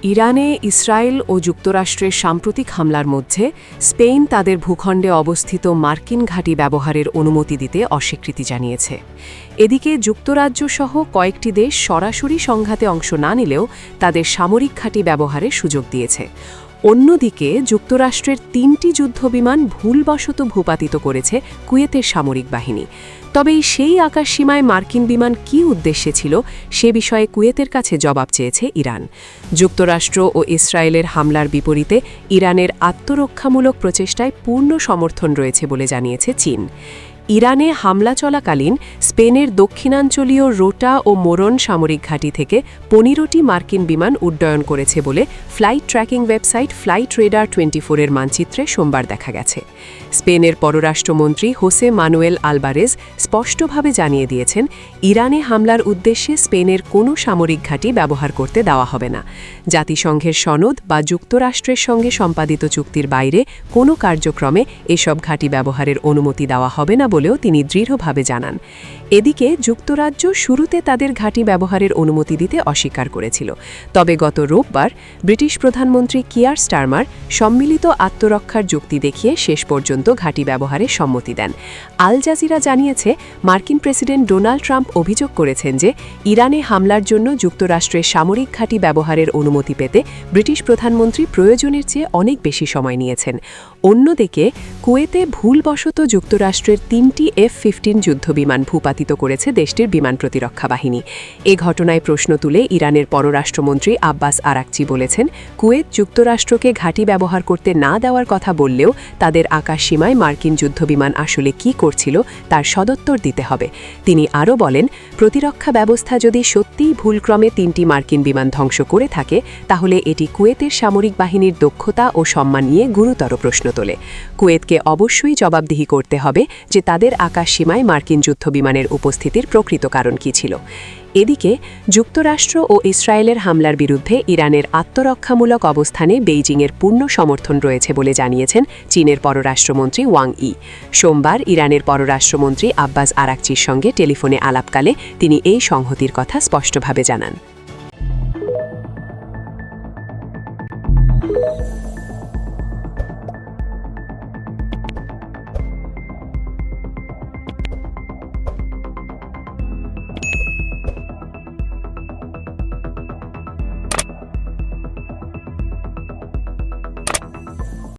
ইরানে ইসরায়েল ও যুক্তরাষ্ট্রের সাম্প্রতিক হামলার মধ্যে স্পেন তাদের ভূখণ্ডে অবস্থিত মার্কিন ঘাঁটি ব্যবহারের অনুমতি দিতে অস্বীকৃতি জানিয়েছে। এদিকে যুক্তরাজ্যসহ কয়েকটি দেশ সরাসরি সংঘাতে অংশ না নিলেও তাদের সামরিক ঘাঁটি ব্যবহারের সুযোগ দিয়েছে। অন্যদিকে যুক্তরাষ্ট্রের ৩টি যুদ্ধবিমান ভুলবশত ভূপাতিত করেছে কুয়েতের সামরিক বাহিনী। তবে সেই আকাশসীমায় মার্কিন বিমান কী উদ্দেশ্যে ছিল সে বিষয়ে কুয়েতের কাছে জবাব চেয়েছে ইরান। যুক্তরাষ্ট্র ও ইসরায়েলের হামলার বিপরীতে ইরানের আত্মরক্ষামূলক প্রচেষ্টায় পূর্ণ সমর্থন রয়েছে বলে জানিয়েছে চীন। ইরানে হামলা চলাকালীন স্পেনের দক্ষিণাঞ্চলীয় রোটা ও মোরন সামরিক ঘাঁটি থেকে ১৫টি মার্কিন বিমান উড্ডয়ন করেছে বলে flight tracking website flight radar 24-এর মানচিত্রে সোমবার দেখা গেছে। স্পেনের পররাষ্ট্রমন্ত্রী হোসে মানুয়েল আলবারেজ স্পষ্টভাবে জানিয়ে দিয়েছেন, ইরানে হামলার উদ্দেশ্যে স্পেনের কোনো সামরিক ঘাঁটি ব্যবহার করতে দেওয়া হবে না। জাতিসংঘের সনদ বা যুক্তরাষ্ট্রের সঙ্গে সম্পাদিত চুক্তির বাইরে কোনো কার্যক্রমে এসব ঘাঁটি ব্যবহারের অনুমতি দেওয়া হবে না বলেও তিনি দৃঢ়ভাবে জানান। এদিকে যুক্তরাজ্য শুরুতে তাদের ঘাঁটি ব্যবহারের অনুমতি দিতে অস্বীকার করেছিল। তবে গত রোববার ব্রিটিশ প্রধানমন্ত্রী কিয়ার স্টারমার সম্মিলিত আত্মরক্ষার যুক্তি দেখিয়ে শেষ পর্যন্ত ঘাঁটি ব্যবহারে সম্মতি দেন। আল জাজিরা জানিয়েছে, মার্কিন প্রেসিডেন্ট ডোনাল্ড ট্রাম্প অভিযোগ করেছেন যে ইরানে হামলার জন্য যুক্তরাষ্ট্রের সামরিক ঘাঁটি ব্যবহারের অনুমতি পেতে ব্রিটিশ প্রধানমন্ত্রী প্রয়োজনের চেয়ে অনেক বেশি সময় নিয়েছেন। অন্যদিকে কুয়েতে ভুলবশত যুক্তরাষ্ট্রের ৩টি F-15 যুদ্ধবিমান ভূপাতিত করেছে দেশটির বিমান প্রতিরক্ষা বাহিনী। এ ঘটনায় প্রশ্ন তুলে ইরানের পররাষ্ট্রমন্ত্রী আব্বাস আরাকচি বলেছেন, কুয়েত যুক্তরাষ্ট্রকে ঘাঁটি ব্যবহার করতে না দেওয়ার কথা বললেও তাদের আকাশসীমায় মার্কিন যুদ্ধবিমান আসলে কী করছিল তার সদুত্তর দিতে হবে। তিনি আরও বলেন, প্রতিরক্ষা ব্যবস্থা যদি সত্যিই ভুলক্রমে 3টি মার্কিন বিমান ধ্বংস করে থাকে তাহলে এটি কুয়েতের সামরিক বাহিনীর দক্ষতা ও সম্মান নিয়ে গুরুতর প্রশ্ন তোলে। কুয়েতকে অবশ্যই জবাবদিহি করতে হবে যে তাদের আকাশসীমায় মার্কিন যুদ্ধবিমানের উপস্থিতির প্রকৃত কারণ কী ছিল। এদিকে যুক্তরাষ্ট্র ও ইসরায়েলের হামলার বিরুদ্ধে ইরানের আত্মরক্ষামূলক অবস্থানে বেইজিংয়ের পূর্ণ সমর্থন রয়েছে বলে জানিয়েছেন চীনের পররাষ্ট্রমন্ত্রী ওয়াং ই। সোমবার ইরানের পররাষ্ট্রমন্ত্রী আব্বাস আরাকচির সঙ্গে টেলিফোনে আলাপকালে তিনি এই সংহতির কথা স্পষ্টভাবে জানান।